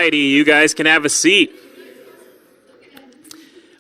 righty, you guys can have a seat.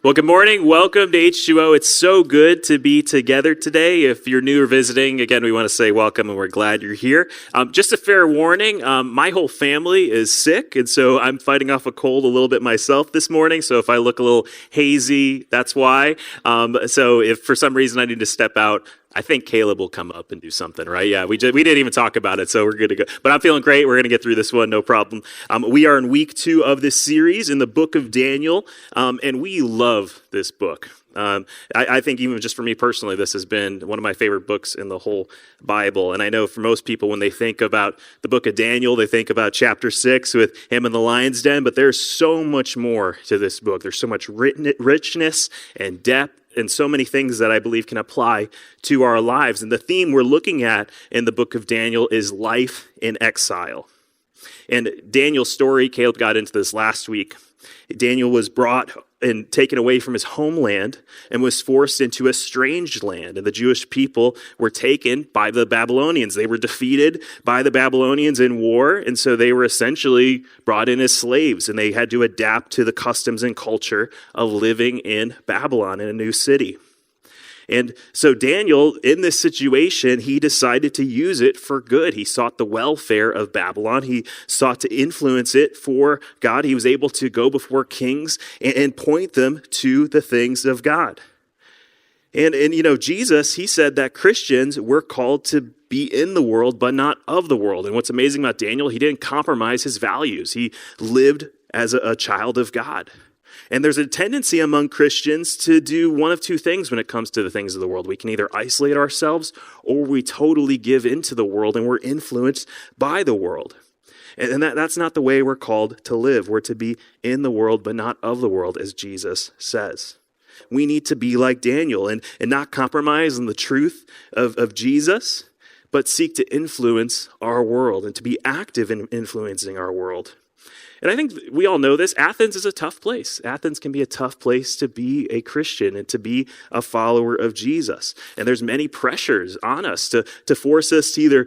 Well, good morning. Welcome to H2O. It's so good to be together today. If you're new or visiting, again, we want to say welcome and we're glad you're here. Just a fair warning, my whole family is sick, and so I'm fighting off a cold a little bit myself this morning. So if I look a little hazy, that's why. So if for some reason I need to step out, I think Caleb will come up and do something, right? Yeah, we didn't even talk about it, so we're good to go. But I'm feeling great. We're going to get through this one, no problem. We are in week 2 of this series in the book of Daniel, and we love this book. I think even just for me personally, this has been one of my favorite books in the whole Bible. And I know for most people, when they think about the book of Daniel, they think about chapter 6 with him in the lion's den, but there's so much more to this book. There's so much richness and depth, and so many things that I believe can apply to our lives. And the theme we're looking at in the book of Daniel is life in exile. And Daniel's story, Caleb got into this last week. Daniel was brought and taken away from his homeland and was forced into a strange land. And the Jewish people were taken by the Babylonians. They were defeated by the Babylonians in war, and so they were essentially brought in as slaves, and they had to adapt to the customs and culture of living in Babylon in a new city. And so Daniel, in this situation, he decided to use it for good. He sought the welfare of Babylon. He sought to influence it for God. He was able to go before kings and point them to the things of God. And you know, Jesus, he said that Christians were called to be in the world, but not of the world. And what's amazing about Daniel, he didn't compromise his values. He lived as a child of God. And there's a tendency among Christians to do one of two things when it comes to the things of the world. We can either isolate ourselves or we totally give into the world and we're influenced by the world. And that's not the way we're called to live. We're to be in the world, but not of the world, as Jesus says. We need to be like Daniel and not compromise on the truth of Jesus, but seek to influence our world and to be active in influencing our world. And I think we all know this. Athens is a tough place. Athens can be a tough place to be a Christian and to be a follower of Jesus. And there's many pressures on us to force us to either,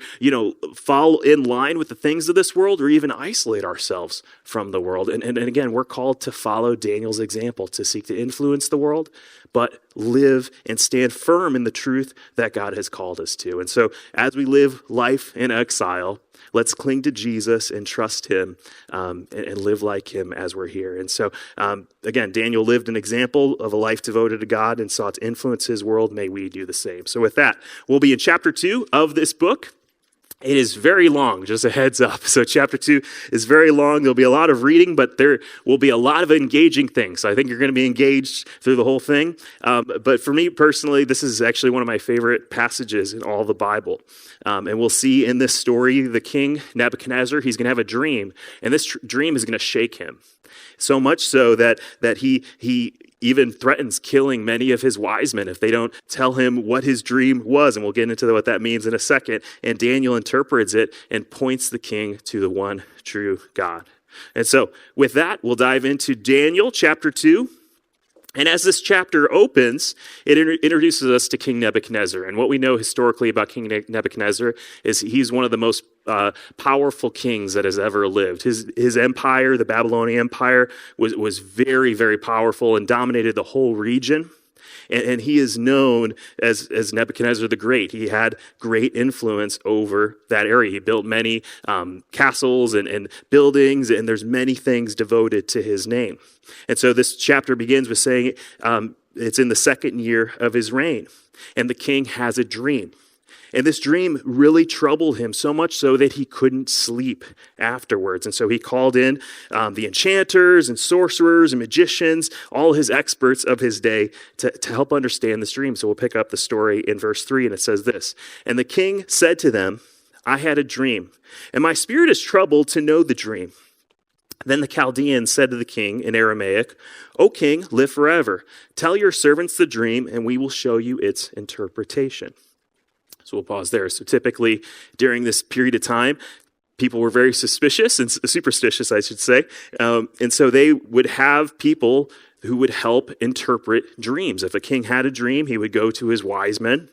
fall in line with the things of this world or even isolate ourselves from the world. And again, we're called to follow Daniel's example, to seek to influence the world, but live and stand firm in the truth that God has called us to. And so as we live life in exile, let's cling to Jesus and trust him and live like him as we're here. And so, again, Daniel lived an example of a life devoted to God and sought to influence his world. May we do the same. So with that, we'll be in chapter 2 of this book. It is very long, just a heads up. So chapter 2 is very long. There'll be a lot of reading, but there will be a lot of engaging things. So I think you're going to be engaged through the whole thing. But for me personally, this is actually one of my favorite passages in all the Bible. And we'll see in this story, the king Nebuchadnezzar, he's going to have a dream. And this dream is going to shake him. So much so that he even threatens killing many of his wise men if they don't tell him what his dream was. And we'll get into what that means in a second. And Daniel interprets it and points the king to the one true God. And so with that, we'll dive into Daniel chapter 2. And as this chapter opens, it introduces us to King Nebuchadnezzar. And what we know historically about King Nebuchadnezzar is he's one of the most powerful kings that has ever lived. His empire, the Babylonian Empire, was very, very powerful and dominated the whole region. And he is known as Nebuchadnezzar the Great. He had great influence over that area. He built many castles and buildings, and there's many things devoted to his name. And so this chapter begins with saying it's in the 2nd year of his reign, and the king has a dream. And this dream really troubled him so much so that he couldn't sleep afterwards. And so he called in the enchanters and sorcerers and magicians, all his experts of his day to help understand this dream. So we'll pick up the story in verse 3, and it says this. And the king said to them, I had a dream, and my spirit is troubled to know the dream. Then the Chaldeans said to the king in Aramaic, O king, live forever. Tell your servants the dream, and we will show you its interpretation. So we'll pause there. So typically during this period of time, people were very suspicious and superstitious, I should say. And so they would have people who would help interpret dreams. If a king had a dream, he would go to his wise men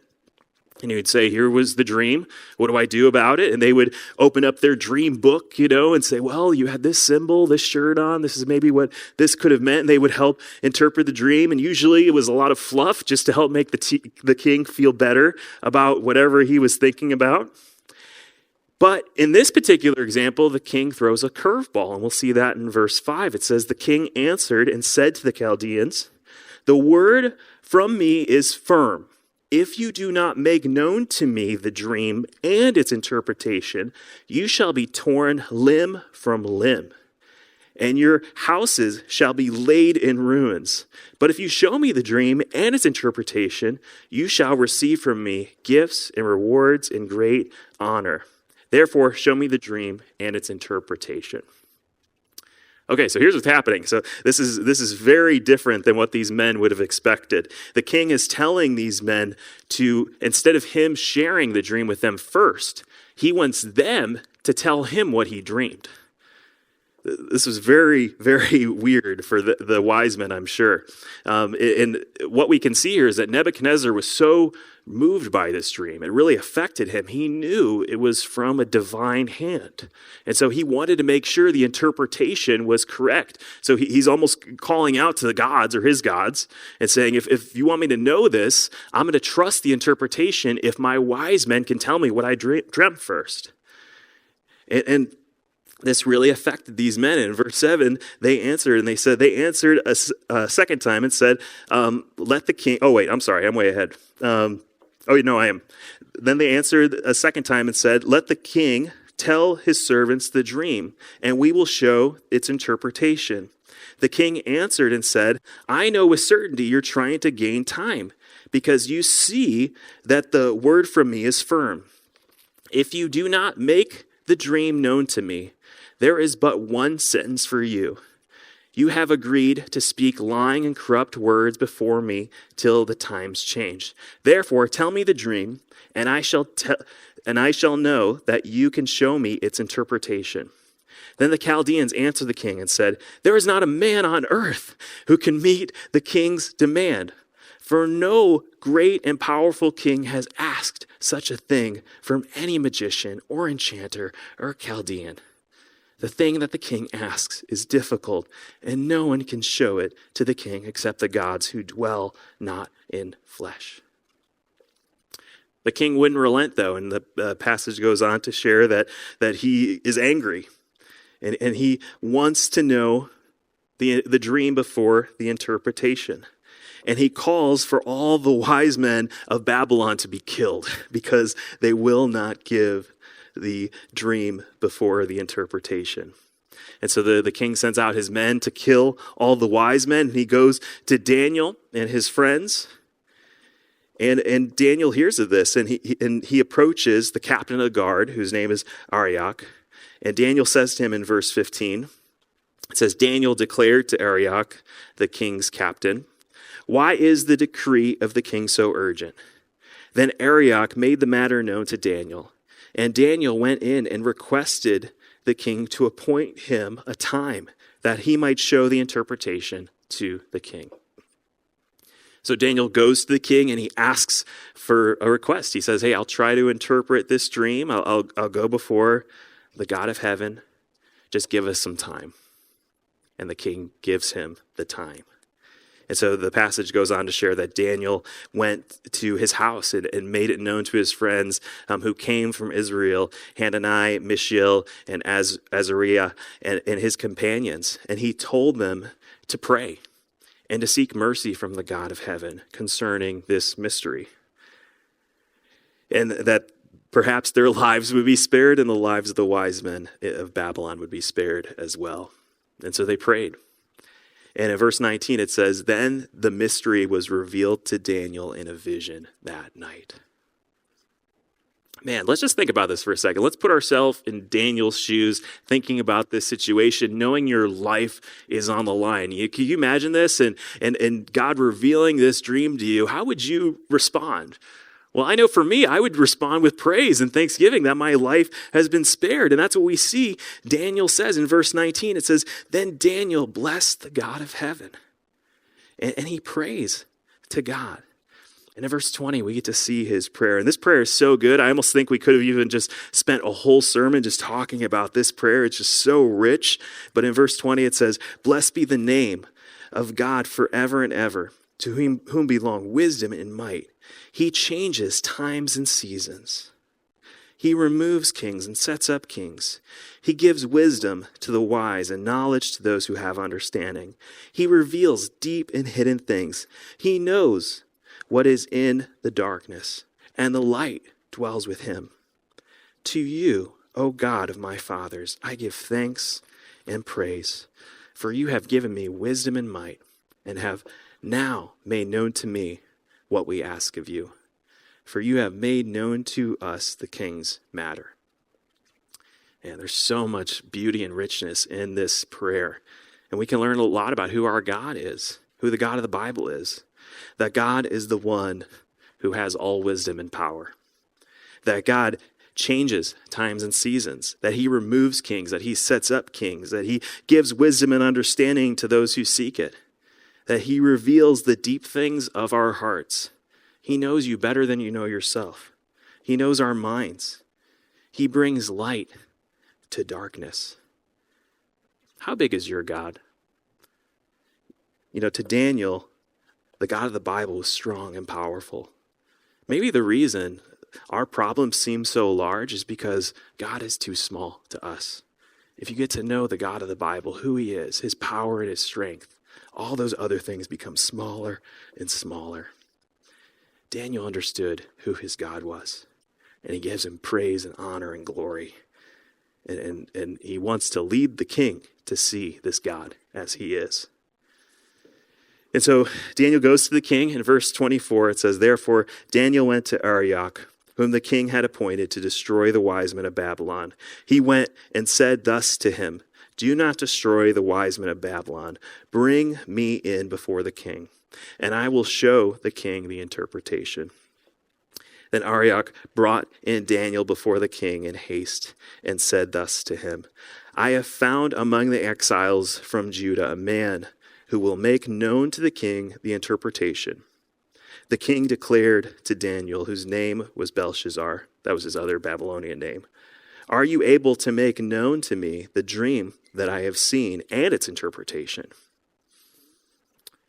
And he would say, here was the dream. What do I do about it? And they would open up their dream book, and say, well, you had this symbol, this shirt on. This is maybe what this could have meant. And they would help interpret the dream. And usually it was a lot of fluff just to help make the king feel better about whatever he was thinking about. But in this particular example, the king throws a curveball. And we'll see that in verse 5. It says, the king answered and said to the Chaldeans, the word from me is firm. If you do not make known to me the dream and its interpretation, you shall be torn limb from limb, and your houses shall be laid in ruins. But if you show me the dream and its interpretation, you shall receive from me gifts and rewards and great honor. Therefore, show me the dream and its interpretation. Okay, so here's what's happening. So this is very different than what these men would have expected. The king is telling these men to, instead of him sharing the dream with them first, he wants them to tell him what he dreamed. This was very, very weird for the wise men, I'm sure. And what we can see here is that Nebuchadnezzar was so moved by this dream. It really affected him. He knew it was from a divine hand. And so he wanted to make sure the interpretation was correct. So he's almost calling out to the gods or his gods and saying, if you want me to know this, I'm going to trust the interpretation if my wise men can tell me what I dreamt first. And this really affected these men. In verse 7, they answered a second time and said, let the king, oh wait, I'm sorry, I'm way ahead. I am. Then they answered a second time and said, let the king tell his servants the dream, and we will show its interpretation. The king answered and said, I know with certainty you're trying to gain time, because you see that the word from me is firm. If you do not make the dream known to me, there is but one sentence for you. You have agreed to speak lying and corrupt words before me till the times change. Therefore, tell me the dream, and I shall know that you can show me its interpretation. Then the Chaldeans answered the king and said, there is not a man on earth who can meet the king's demand. For no great and powerful king has asked such a thing from any magician or enchanter or Chaldean. The thing that the king asks is difficult, and no one can show it to the king except the gods who dwell not in flesh. The king wouldn't relent, though, and the passage goes on to share that he is angry, and he wants to know the dream before the interpretation. And he calls for all the wise men of Babylon to be killed because they will not give the dream before the interpretation. And so the king sends out his men to kill all the wise men. And he goes to Daniel and his friends. And Daniel hears of this, and he approaches the captain of the guard, whose name is Arioch. And Daniel says to him in verse 15, it says, Daniel declared to Arioch, the king's captain, why is the decree of the king so urgent? Then Arioch made the matter known to Daniel. And Daniel went in and requested the king to appoint him a time that he might show the interpretation to the king. So Daniel goes to the king and he asks for a request. He says, hey, I'll try to interpret this dream. I'll go before the God of heaven. Just give us some time. And the king gives him the time. And so the passage goes on to share that Daniel went to his house and made it known to his friends who came from Israel, Hanani, Mishael, and Azariah, and his companions. And he told them to pray and to seek mercy from the God of heaven concerning this mystery. And that perhaps their lives would be spared and the lives of the wise men of Babylon would be spared as well. And so they prayed. And in verse 19, it says, then the mystery was revealed to Daniel in a vision that night. Man, let's just think about this for a second. Let's put ourselves in Daniel's shoes, thinking about this situation, knowing your life is on the line. Can you imagine this? And God revealing this dream to you, how would you respond? Well, I know for me, I would respond with praise and thanksgiving that my life has been spared. And that's what we see Daniel says in verse 19. It says, then Daniel blessed the God of heaven. And he prays to God. And in verse 20, we get to see his prayer. And this prayer is so good. I almost think we could have even just spent a whole sermon just talking about this prayer. It's just so rich. But in verse 20, it says, "Blessed be the name of God forever and ever, to whom belong wisdom and might. He changes times and seasons. He removes kings and sets up kings. He gives wisdom to the wise and knowledge to those who have understanding. He reveals deep and hidden things. He knows what is in the darkness, and the light dwells with him. To you, O God of my fathers, I give thanks and praise, for you have given me wisdom and might, and have now made known to me what we ask of you. For you have made known to us the king's matter." And there's so much beauty and richness in this prayer. And we can learn a lot about who our God is, who the God of the Bible is. That God is the one who has all wisdom and power. That God changes times and seasons. That he removes kings. That he sets up kings. That he gives wisdom and understanding to those who seek it. That he reveals the deep things of our hearts. He knows you better than you know yourself. He knows our minds. He brings light to darkness. How big is your God? To Daniel, the God of the Bible was strong and powerful. Maybe the reason our problems seem so large is because God is too small to us. If you get to know the God of the Bible, who he is, his power and his strength, all those other things become smaller and smaller. Daniel understood who his God was, and he gives him praise and honor and glory. And he wants to lead the king to see this God as he is. And so Daniel goes to the king. In verse 24, it says, "Therefore Daniel went to Arioch, whom the king had appointed to destroy the wise men of Babylon. He went and said thus to him, 'Do not destroy the wise men of Babylon. Bring me in before the king, and I will show the king the interpretation.' Then Arioch brought in Daniel before the king in haste and said thus to him, 'I have found among the exiles from Judah a man who will make known to the king the interpretation.' The king declared to Daniel, whose name was Belshazzar," that was his other Babylonian name, "Are you able to make known to me the dream that I have seen and its interpretation?"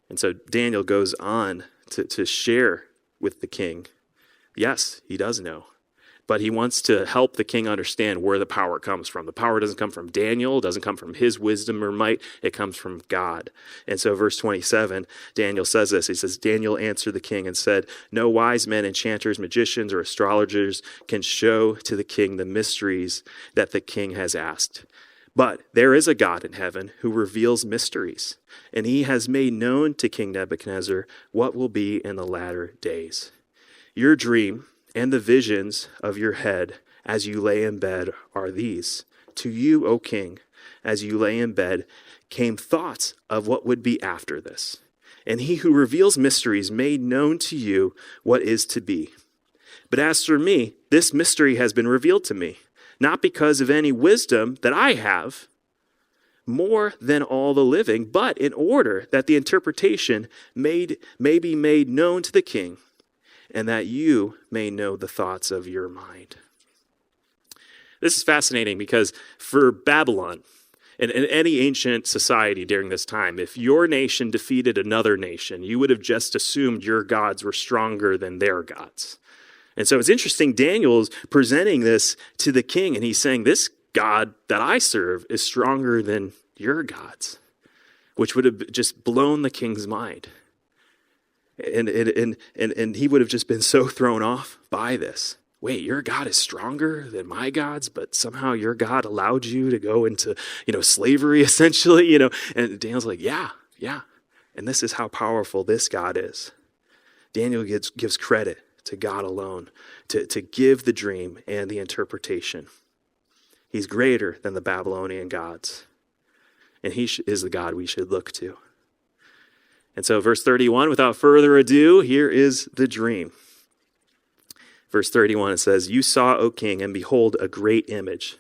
And so Daniel goes on to share with the king. Yes, he does know, but he wants to help the king understand where the power comes from. The power doesn't come from Daniel, it doesn't come from his wisdom or might, it comes from God. And so verse 27, Daniel says this. He says, "Daniel answered the king and said, 'No wise men, enchanters, magicians, or astrologers can show to the king the mysteries that the king has asked. But there is a God in heaven who reveals mysteries, and he has made known to King Nebuchadnezzar what will be in the latter days. Your dream and the visions of your head as you lay in bed are these. To you, O king, as you lay in bed, came thoughts of what would be after this. And he who reveals mysteries made known to you what is to be. But as for me, this mystery has been revealed to me, not because of any wisdom that I have, more than all the living, but in order that the interpretation may be made known to the king, and that you may know the thoughts of your mind." This is fascinating because for Babylon, and in any ancient society during this time, if your nation defeated another nation, you would have just assumed your gods were stronger than their gods. And so it's interesting, Daniel's presenting this to the king, and he's saying, this God that I serve is stronger than your gods, which would have just blown the king's mind. And he would have just been so thrown off by this. Wait, your God is stronger than my gods, but somehow your God allowed you to go into, slavery essentially, And Daniel's like, yeah. And this is how powerful this God is. Daniel gives credit to God alone to give the dream and the interpretation. He's greater than the Babylonian gods. And he is the God we should look to. And so verse 31, without further ado, here is the dream. Verse 31, it says, "You saw, O king, and behold, a great image.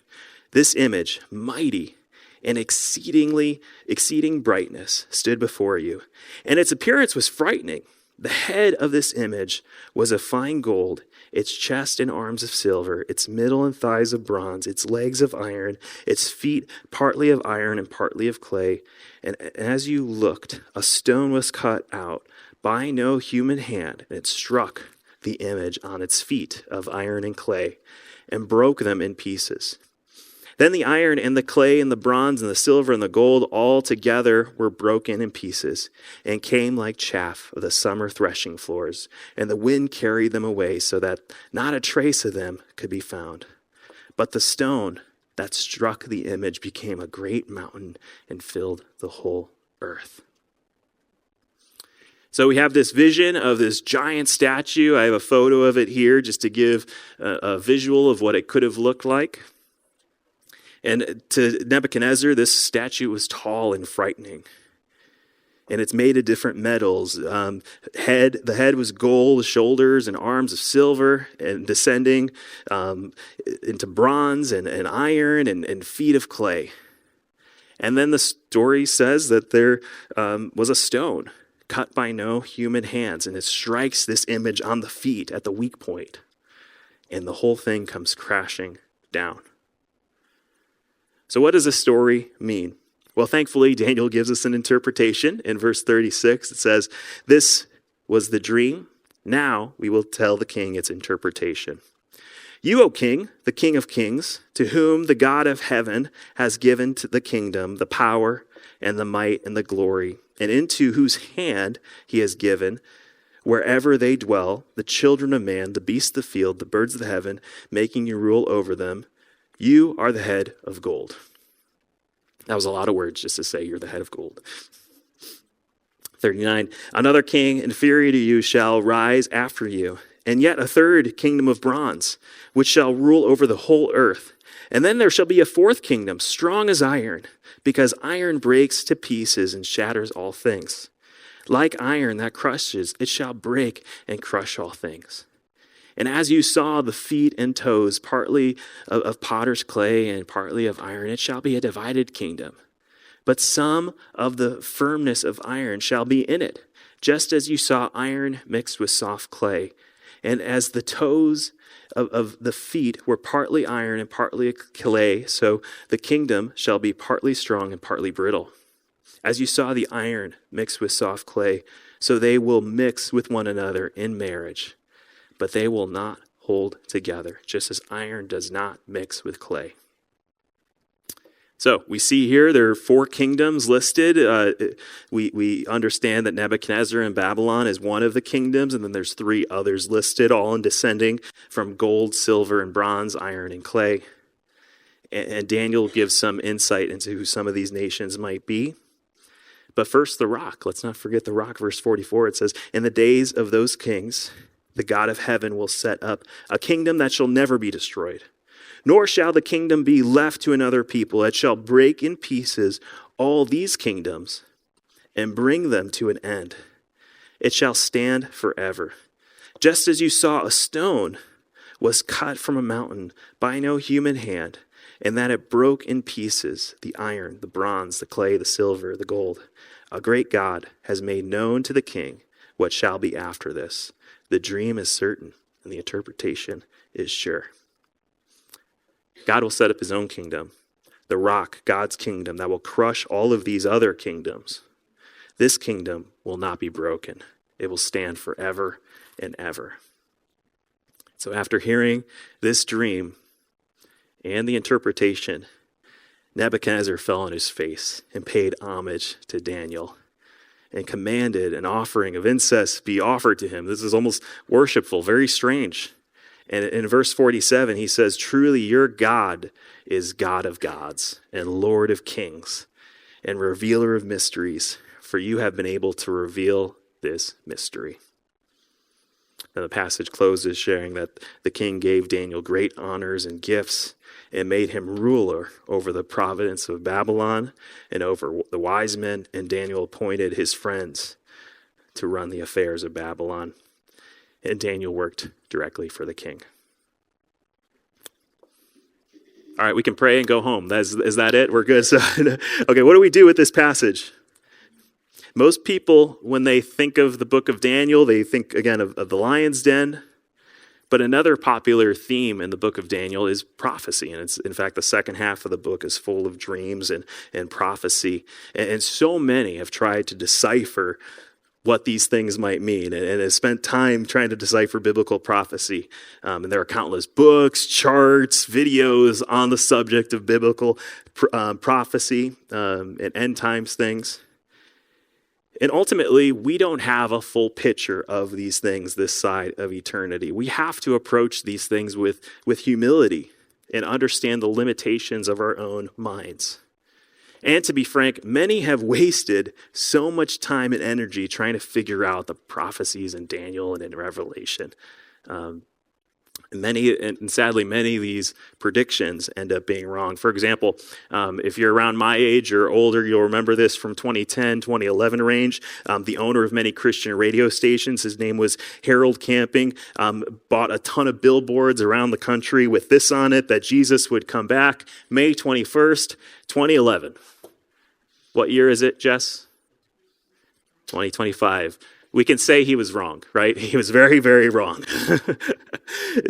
This image, mighty and exceeding brightness, stood before you. And its appearance was frightening. The head of this image was of fine gold, its chest and arms of silver, its middle and thighs of bronze, its legs of iron, its feet partly of iron and partly of clay. And as you looked, a stone was cut out by no human hand, and it struck the image on its feet of iron and clay, and broke them in pieces. Then the iron and the clay and the bronze and the silver and the gold all together were broken in pieces and came like chaff of the summer threshing floors, and the wind carried them away so that not a trace of them could be found. But the stone that struck the image became a great mountain and filled the whole earth. So we have this vision of this giant statue. I have a photo of it here just to give a visual of what it could have looked like. And to Nebuchadnezzar, this statue was tall and frightening. And it's made of different metals. The head was gold, shoulders and arms of silver, and descending into bronze and iron and feet of clay. And then the story says that there was a stone cut by no human hands, and it strikes this image on the feet at the weak point. And the whole thing comes crashing down. So what does this story mean? Well, thankfully, Daniel gives us an interpretation. In verse 36, it says, "This was the dream. Now we will tell the king its interpretation. You, O king, the king of kings, to whom the God of heaven has given to the kingdom, the power and the might and the glory, and into whose hand he has given, wherever they dwell, the children of man, the beasts of the field, the birds of the heaven, making you rule over them. You are the head of gold." That was a lot of words just to say you're the head of gold. 39, "Another king inferior to you shall rise after you, and yet a third kingdom of bronze, which shall rule over the whole earth. And then there shall be a fourth kingdom, strong as iron, because iron breaks to pieces and shatters all things. Like iron that crushes, it shall break and crush all things. And as you saw the feet and toes, partly of potter's clay and partly of iron, it shall be a divided kingdom. But some of the firmness of iron shall be in it, just as you saw iron mixed with soft clay. And as the toes of the feet were partly iron and partly clay, so the kingdom shall be partly strong and partly brittle. As you saw the iron mixed with soft clay, so they will mix with one another in marriage. But they will not hold together, just as iron does not mix with clay." So we see here there are 4 kingdoms listed. We understand that Nebuchadnezzar in Babylon is one of the kingdoms, and then there's 3 others listed, all in descending from gold, silver, and bronze, iron, and clay. And Daniel gives some insight into who some of these nations might be. But first, the rock. Let's not forget the rock. Verse 44, it says, "In the days of those kings, the God of heaven will set up a kingdom that shall never be destroyed. Nor shall the kingdom be left to another people. It shall break in pieces all these kingdoms and bring them to an end. It shall stand forever. Just as you saw a stone was cut from a mountain by no human hand, and that it broke in pieces the iron, the bronze, the clay, the silver, the gold. A great God has made known to the king what shall be after this. The dream is certain, and the interpretation is sure." God will set up his own kingdom, the rock, God's kingdom, that will crush all of these other kingdoms. This kingdom will not be broken. It will stand forever and ever. So after hearing this dream and the interpretation, Nebuchadnezzar fell on his face and paid homage to Daniel and commanded an offering of incense be offered to him. This is almost worshipful, very strange. And in verse 47, he says, "Truly your God is God of gods and Lord of kings and revealer of mysteries, for you have been able to reveal this mystery." And the passage closes sharing that the king gave Daniel great honors and gifts and made him ruler over the province of Babylon and over the wise men, and Daniel appointed his friends to run the affairs of Babylon. And Daniel worked directly for the king. All right, we can pray and go home. Is that it? We're good. So, okay, what do we do with this passage? Most people, when they think of the book of Daniel, they think again of the lion's den. But another popular theme in the book of Daniel is prophecy. And it's, in fact, the second half of the book is full of dreams and prophecy. And so many have tried to decipher what these things might mean and have spent time trying to decipher biblical prophecy. And there are countless books, charts, videos on the subject of biblical prophecy and end times things. And ultimately, we don't have a full picture of these things this side of eternity. We have to approach these things with humility and understand the limitations of our own minds. And to be frank, many have wasted so much time and energy trying to figure out the prophecies in Daniel and in Revelation. And sadly, many of these predictions end up being wrong. For example, if you're around my age or older, you'll remember this from 2010, 2011 range. The owner of many Christian radio stations, his name was Harold Camping, bought a ton of billboards around the country with this on it, that Jesus would come back May 21st, 2011. What year is it, Jess? 2025. We can say he was wrong, right? He was very, very wrong.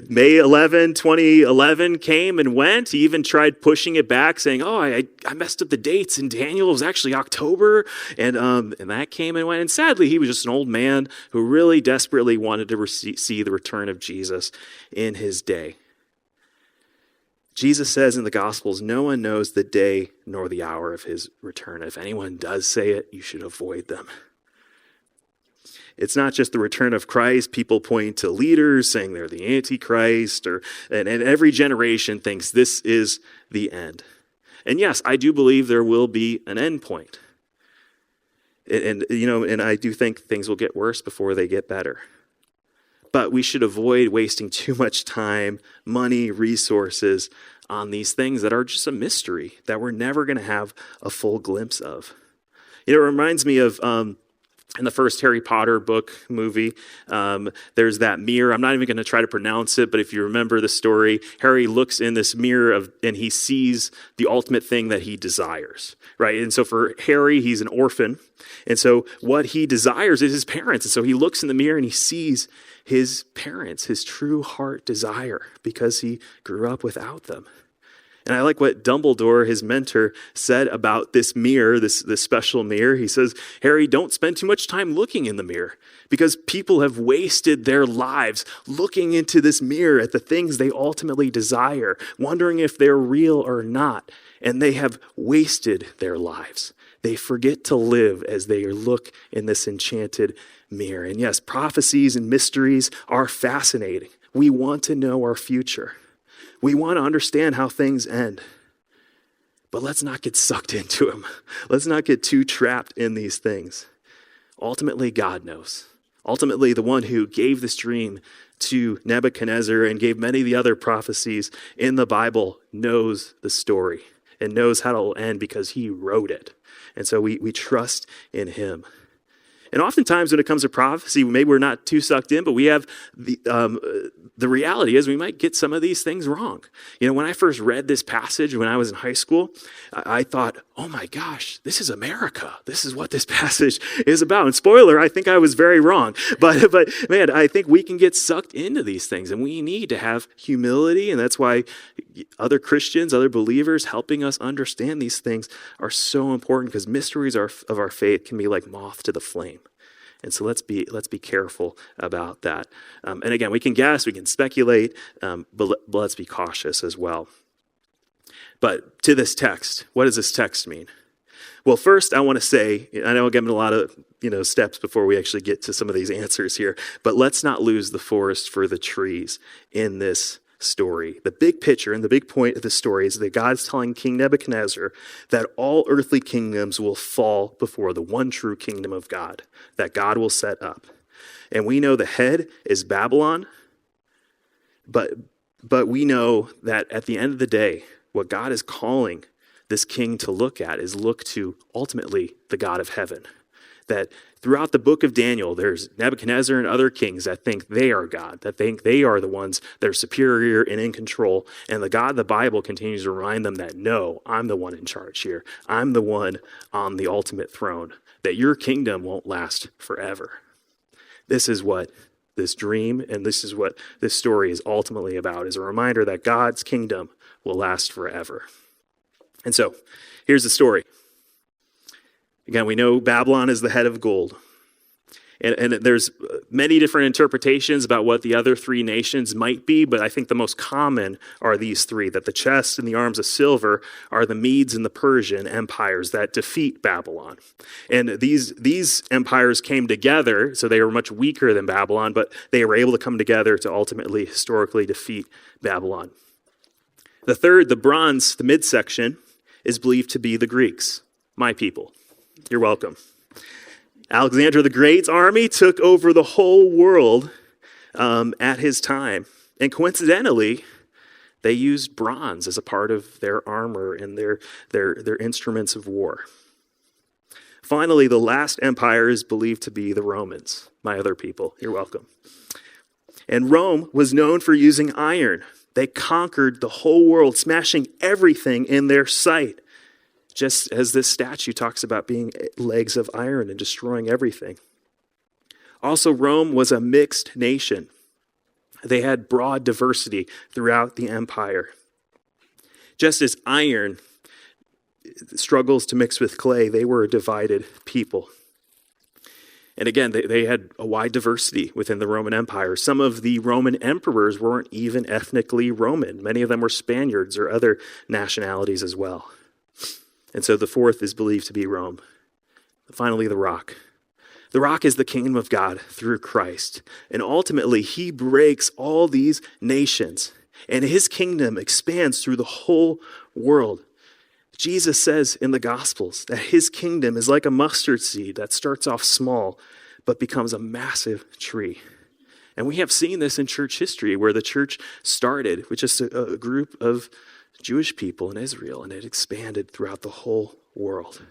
May 11, 2011 came and went. He even tried pushing it back, saying, I messed up the dates in Daniel. It was actually October. And that came and went. And sadly, he was just an old man who really desperately wanted to see the return of Jesus in his day. Jesus says in the Gospels, no one knows the day nor the hour of his return. If anyone does say it, you should avoid them. It's not just the return of Christ. People point to leaders saying they're the Antichrist, and every generation thinks this is the end. And yes, I do believe there will be an end point. And I do think things will get worse before they get better. But we should avoid wasting too much time, money, resources on these things that are just a mystery that we're never going to have a full glimpse of. It reminds me of in the first Harry Potter book movie, there's that mirror. I'm not even going to try to pronounce it, but if you remember the story, Harry looks in this mirror and he sees the ultimate thing that he desires, right? And so for Harry, he's an orphan. And so what he desires is his parents. And so he looks in the mirror and he sees his parents, his true heart desire, because he grew up without them. And I like what Dumbledore, his mentor, said about this mirror, this special mirror. He says, Harry, don't spend too much time looking in the mirror, because people have wasted their lives looking into this mirror at the things they ultimately desire, wondering if they're real or not. And they have wasted their lives. They forget to live as they look in this enchanted mirror. And yes, prophecies and mysteries are fascinating. We want to know our future. We want to understand how things end. But let's not get sucked into them. Let's not get too trapped in these things. Ultimately, God knows. Ultimately, the one who gave this dream to Nebuchadnezzar and gave many of the other prophecies in the Bible knows the story and knows how it will end because he wrote it. And so we trust in him. And oftentimes when it comes to prophecy, maybe we're not too sucked in, but we have the reality is we might get some of these things wrong. When I first read this passage when I was in high school, I thought, oh my gosh, this is America. This is what this passage is about. And spoiler, I think I was very wrong. But man, I think we can get sucked into these things, and we need to have humility. And that's why other Christians, other believers helping us understand these things are so important, because mysteries of our faith can be like moth to the flame. And so let's be careful about that. And again, we can guess, we can speculate, but let's be cautious as well. But to this text, what does this text mean? Well, first I want to say, I know I'll give them a lot of steps before we actually get to some of these answers here, but let's not lose the forest for the trees in this story. The big picture and the big point of the story is that God's telling King Nebuchadnezzar that all earthly kingdoms will fall before the one true kingdom of God that God will set up. And we know the head is Babylon, but we know that at the end of the day, what God is calling this king to look at is look to ultimately the God of heaven. that throughout the book of Daniel, there's Nebuchadnezzar and other kings that think they are God, that think they are the ones that are superior and in control. And the God of the Bible continues to remind them that, no, I'm the one in charge here. I'm the one on the ultimate throne, that your kingdom won't last forever. This is what this dream and this is what this story is ultimately about, is a reminder that God's kingdom will last forever. And so here's the story. Again, we know Babylon is the head of gold. And there's many different interpretations about what the other three nations might be, but I think the most common are these three, that the chest and the arms of silver are the Medes and the Persian empires that defeat Babylon. And these empires came together, so they were much weaker than Babylon, but they were able to come together to ultimately, historically defeat Babylon. The third, the bronze, the midsection, is believed to be the Greeks, my people. You're welcome. Alexander the Great's army took over the whole world at his time. And coincidentally, they used bronze as a part of their armor and their instruments of war. Finally, the last empire is believed to be the Romans, my other people. You're welcome. And Rome was known for using iron. They conquered the whole world, smashing everything in their sight. Just as this statue talks about being legs of iron and destroying everything. Also, Rome was a mixed nation. They had broad diversity throughout the empire. Just as iron struggles to mix with clay, they were a divided people. And again, they had a wide diversity within the Roman Empire. Some of the Roman emperors weren't even ethnically Roman. Many of them were Spaniards or other nationalities as well. And so the fourth is believed to be Rome. Finally, the rock. The rock is the kingdom of God through Christ. And ultimately, he breaks all these nations. And his kingdom expands through the whole world. Jesus says in the Gospels that his kingdom is like a mustard seed that starts off small, but becomes a massive tree. And we have seen this in church history, where the church started with just a group of Jewish people in Israel, and it expanded throughout the whole world.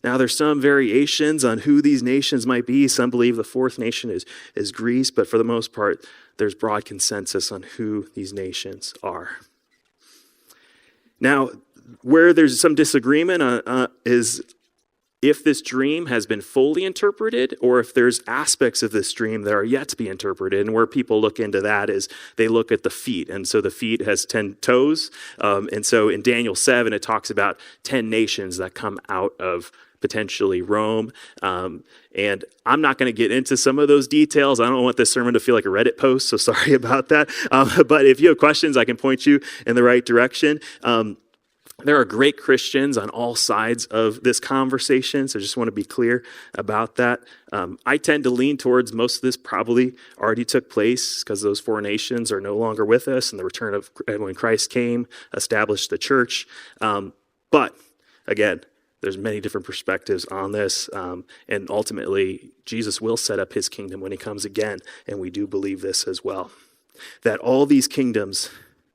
Now, there's some variations on who these nations might be. Some believe the fourth nation is Greece, but for the most part, there's broad consensus on who these nations are. Now, where there's some disagreement is if this dream has been fully interpreted, or if there's aspects of this dream that are yet to be interpreted. And where people look into that is they look at the feet. And so the feet has 10 toes. And so in Daniel 7, it talks about 10 nations that come out of potentially Rome. And I'm not going to get into some of those details. I don't want this sermon to feel like a Reddit post, so sorry about that. But if you have questions, I can point you in the right direction. There are great Christians on all sides of this conversation, so I just want to be clear about that. I tend to lean towards most of this probably already took place, because those four nations are no longer with us, and the return of when Christ came, established the church. But again, there's many different perspectives on this, and ultimately, Jesus will set up his kingdom when he comes again, and we do believe this as well. That all these kingdoms,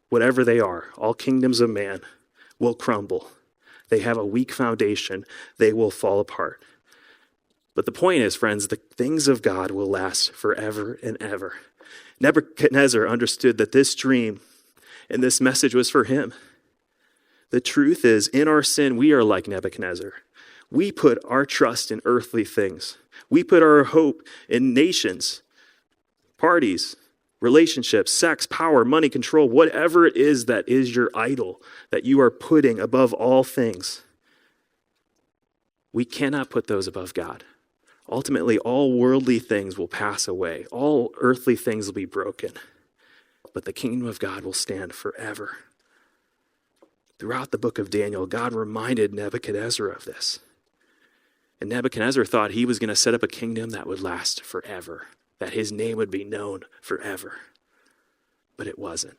whatever they are, all kingdoms of man, will crumble. They have a weak foundation. They will fall apart. But the point is, friends, the things of God will last forever and ever. Nebuchadnezzar understood that this dream and this message was for him. The truth is, in our sin, we are like Nebuchadnezzar. We put our trust in earthly things. We put our hope in nations, parties, relationships, sex, power, money, control, whatever it is that is your idol, that you are putting above all things. We cannot put those above God. Ultimately, all worldly things will pass away. All earthly things will be broken. But the kingdom of God will stand forever. Throughout the book of Daniel, God reminded Nebuchadnezzar of this. And Nebuchadnezzar thought he was going to set up a kingdom that would last forever, that his name would be known forever. But it wasn't.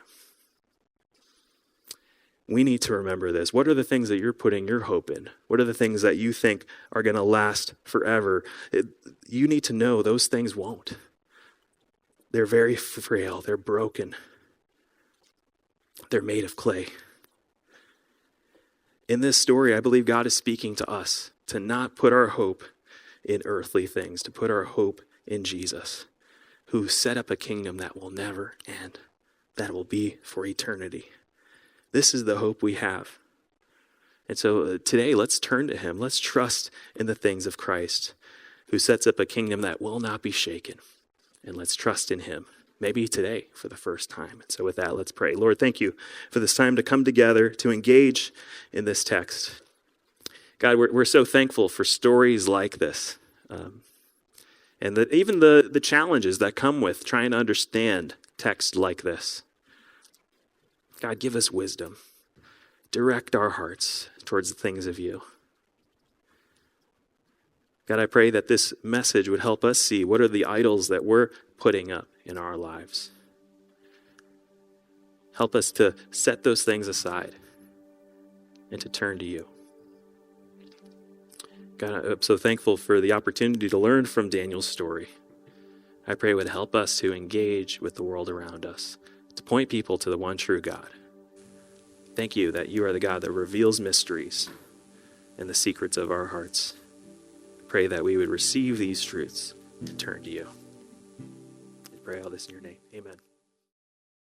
We need to remember this. What are the things that you're putting your hope in? What are the things that you think are going to last forever? You need to know those things won't. They're very frail. They're broken. They're made of clay. In this story, I believe God is speaking to us to not put our hope in earthly things, to put our hope in Jesus, who set up a kingdom that will never end, that will be for eternity. This is the hope we have. And so today, let's turn to him. Let's trust in the things of Christ, who sets up a kingdom that will not be shaken. And let's trust in him, maybe today for the first time. And so with that, let's pray. Lord, thank you for this time to come together, to engage in this text. God, we're so thankful for stories like this. And that even the challenges that come with trying to understand text like this. God, give us wisdom. Direct our hearts towards the things of you. God, I pray that this message would help us see what are the idols that we're putting up in our lives. Help us to set those things aside and to turn to you. God, I'm so thankful for the opportunity to learn from Daniel's story. I pray it would help us to engage with the world around us, to point people to the one true God. Thank you that you are the God that reveals mysteries and the secrets of our hearts. Pray that we would receive these truths and turn to you. I pray all this in your name. Amen.